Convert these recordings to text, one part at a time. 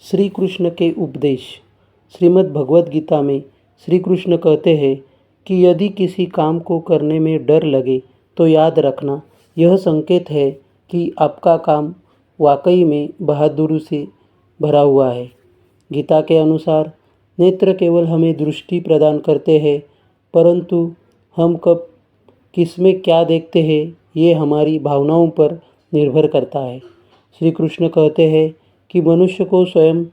श्री कृष्ण के उपदेश। श्रीमद् भगवद गीता में श्री कृष्ण कहते हैं कि यदि किसी काम को करने में डर लगे तो याद रखना यह संकेत है कि आपका काम वाकई में बहादुरी से भरा हुआ है। गीता के अनुसार नेत्र केवल हमें दृष्टि प्रदान करते हैं, परंतु हम कब किसमें क्या देखते हैं ये हमारी भावनाओं पर निर्भर करता है। श्री कृष्ण कहते हैं कि मनुष्य को स्वयं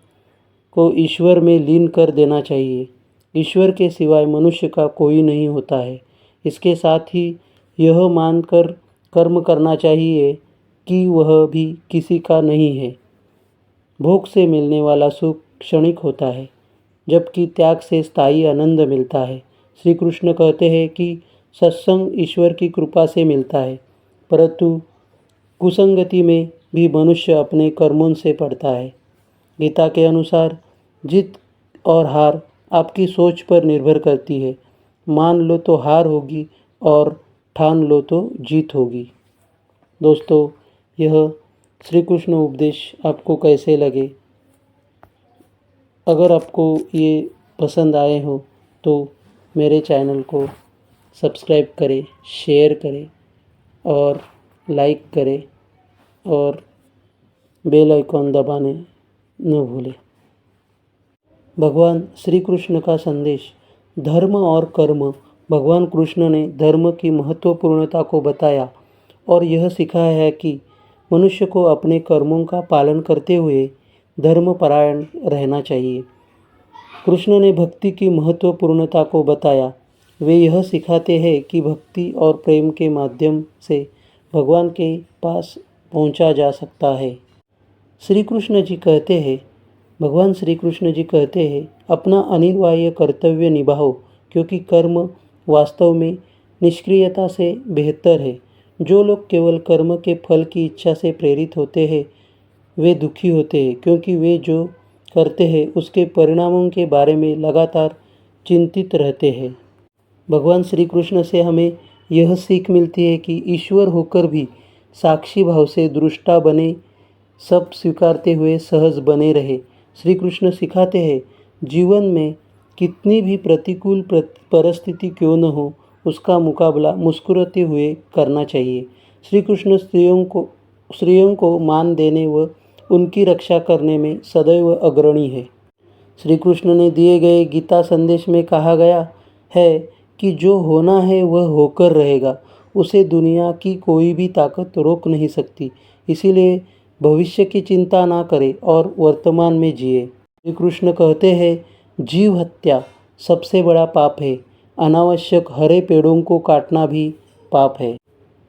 को ईश्वर में लीन कर देना चाहिए। ईश्वर के सिवाय मनुष्य का कोई नहीं होता है। इसके साथ ही यह मानकर कर्म करना चाहिए कि वह भी किसी का नहीं है। भोग से मिलने वाला सुख क्षणिक होता है, जबकि त्याग से स्थायी आनंद मिलता है। श्री कृष्ण कहते हैं कि सत्संग ईश्वर की कृपा से मिलता है, परंतु कुसंगति में भी मनुष्य अपने कर्मों से पड़ता है। गीता के अनुसार जीत और हार आपकी सोच पर निर्भर करती है। मान लो तो हार होगी और ठान लो तो जीत होगी। दोस्तों, यह श्री कृष्ण उपदेश आपको कैसे लगे? अगर आपको ये पसंद आए हो तो मेरे चैनल को सब्सक्राइब करें, शेयर करें और लाइक करें और बेल आइकॉन दबाने न भूलें। भगवान श्री कृष्ण का संदेश धर्म और कर्म। भगवान कृष्ण ने धर्म की महत्वपूर्णता को बताया और यह सिखाया है कि मनुष्य को अपने कर्मों का पालन करते हुए धर्मपरायण रहना चाहिए। कृष्ण ने भक्ति की महत्वपूर्णता को बताया। वे यह सिखाते हैं कि भक्ति और प्रेम के माध्यम से भगवान के पास पहुंचा जा सकता है। भगवान श्री कृष्ण जी कहते हैं, अपना अनिवार्य कर्तव्य निभाओ, क्योंकि कर्म वास्तव में निष्क्रियता से बेहतर है। जो लोग केवल कर्म के फल की इच्छा से प्रेरित होते हैं वे दुखी होते हैं, क्योंकि वे जो करते हैं उसके परिणामों के बारे में लगातार चिंतित रहते हैं। भगवान श्री कृष्ण से हमें यह सीख मिलती है कि ईश्वर होकर भी साक्षी भाव से दृष्टा बने, सब स्वीकारते हुए सहज बने रहे। श्री कृष्ण सिखाते हैं, जीवन में कितनी भी प्रतिकूल परिस्थिति क्यों न हो, उसका मुकाबला मुस्कुराते हुए करना चाहिए। श्री कृष्ण स्त्रियों को मान देने व उनकी रक्षा करने में सदैव अग्रणी है। श्री कृष्ण ने दिए गए गीता संदेश में कहा गया है कि जो होना है वह होकर रहेगा, उसे दुनिया की कोई भी ताकत रोक नहीं सकती। इसीलिए भविष्य की चिंता ना करें और वर्तमान में जिए। श्री कृष्ण कहते हैं, जीव हत्या सबसे बड़ा पाप है। अनावश्यक हरे पेड़ों को काटना भी पाप है।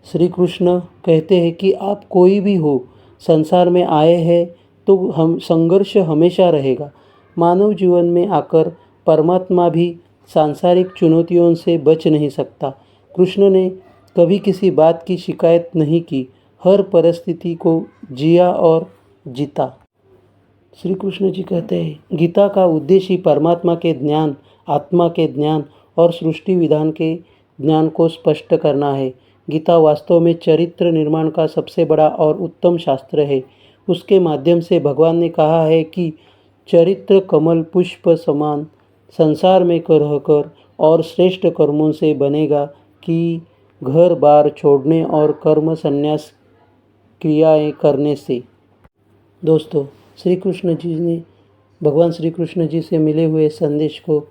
श्री कृष्ण कहते हैं कि आप कोई भी हो, संसार में आए हैं तो हम संघर्ष हमेशा रहेगा। मानव जीवन में आकर परमात्मा भी सांसारिक चुनौतियों से बच नहीं सकता। कृष्ण ने कभी किसी बात की शिकायत नहीं की, हर परिस्थिति को जिया और जीता। श्री कृष्ण जी कहते हैं, गीता का उद्देश्य ही परमात्मा के ज्ञान, आत्मा के ज्ञान और सृष्टि विधान के ज्ञान को स्पष्ट करना है। गीता वास्तव में चरित्र निर्माण का सबसे बड़ा और उत्तम शास्त्र है। उसके माध्यम से भगवान ने कहा है कि चरित्र कमल पुष्प समान संसार में रहकर और श्रेष्ठ कर्मों से बनेगा कि घर बार छोड़ने और कर्म संन्यास क्रियाएं करने से। दोस्तों, भगवान श्री कृष्ण जी से मिले हुए संदेश को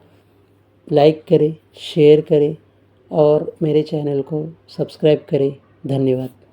लाइक करें, शेयर करें और मेरे चैनल को सब्सक्राइब करें। धन्यवाद।